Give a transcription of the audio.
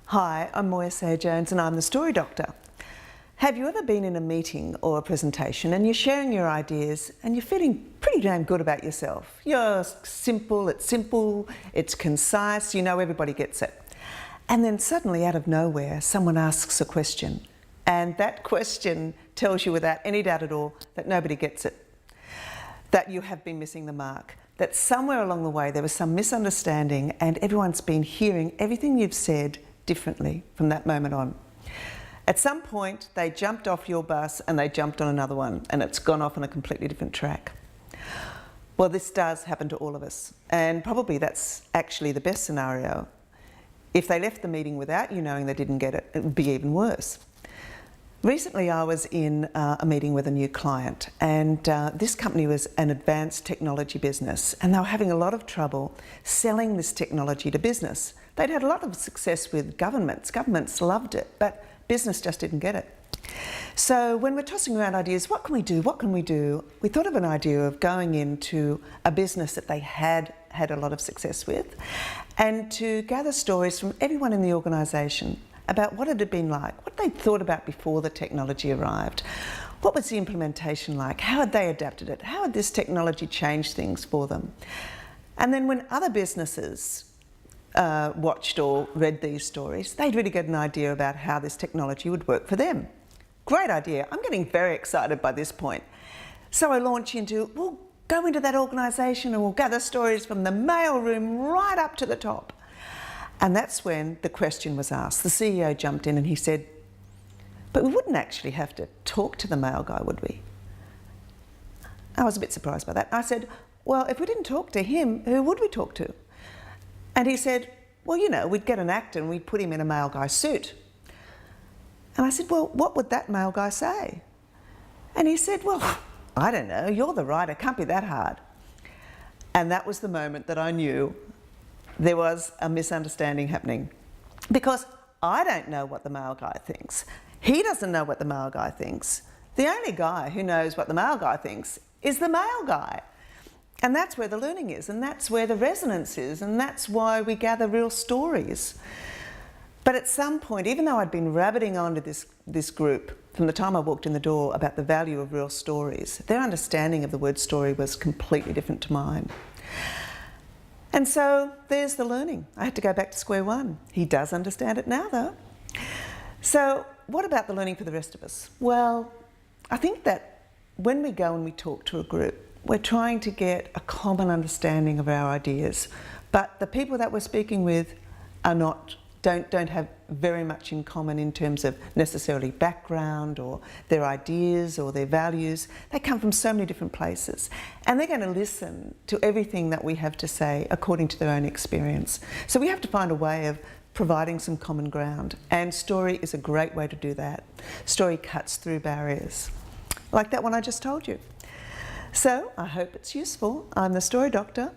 Hi, I'm Moya Sayer-Jones and I'm the Story Doctor. Have you ever been in a meeting or a presentation and you're sharing your ideas and you're feeling pretty damn good about yourself? You're simple, it's concise, you know everybody gets it. And then suddenly out of nowhere someone asks a question, and that question tells you without any doubt at all that nobody gets it, that you have been missing the mark, that somewhere along the way there was some misunderstanding and everyone's been hearing everything you've said differently from that moment on. At some point they jumped off your bus and they jumped on another one and it's gone off on a completely different track. Well, this does happen to all of us, and probably that's actually the best scenario. If they left the meeting without you knowing they didn't get it, it would be even worse. Recently I was in a meeting with a new client, and this company was an advanced technology business and they were having a lot of trouble selling this technology to business. They'd had a lot of success with governments. Governments loved it, but business just didn't get it. So when we're tossing around ideas, what can we do? What can we do? We thought of an idea of going into a business that they had a lot of success with and to gather stories from everyone in the organisation about what it had been like, what they'd thought about before the technology arrived. What was the implementation like? How had they adapted it? How had this technology changed things for them? And then when other businesses watched or read these stories, they'd really get an idea about how this technology would work for them. Great idea. I'm getting very excited by this point. So I launch into, we'll go into that organisation and we'll gather stories from the mailroom right up to the top. And that's when the question was asked. The CEO jumped in and he said, but we wouldn't actually have to talk to the mail guy, would we? I was a bit surprised by that. I said, well, if we didn't talk to him, who would we talk to? And he said, well, you know, we'd get an actor and we'd put him in a mail guy suit. And I said, well, what would that mail guy say? And he said, well, I don't know, you're the writer, can't be that hard. And that was the moment that I knew there was a misunderstanding happening, because I don't know what the mail guy thinks. He doesn't know what the mail guy thinks. The only guy who knows what the mail guy thinks is the mail guy. And that's where the learning is, and that's where the resonance is, and that's why we gather real stories. But at some point, even though I'd been rabbiting onto this group from the time I walked in the door about the value of real stories, their understanding of the word story was completely different to mine. And so there's the learning. I had to go back to square one. He does understand it now though. So what about the learning for the rest of us? Well, I think that when we go and we talk to a group, we're trying to get a common understanding of our ideas, but the people that we're speaking with are don't have very much in common in terms of necessarily background or their ideas or their values. They come from so many different places, and they're going to listen to everything that we have to say according to their own experience. So we have to find a way of providing some common ground, and story is a great way to do that. Story cuts through barriers, like that one I just told you. So I hope it's useful. I'm the Story Doctor.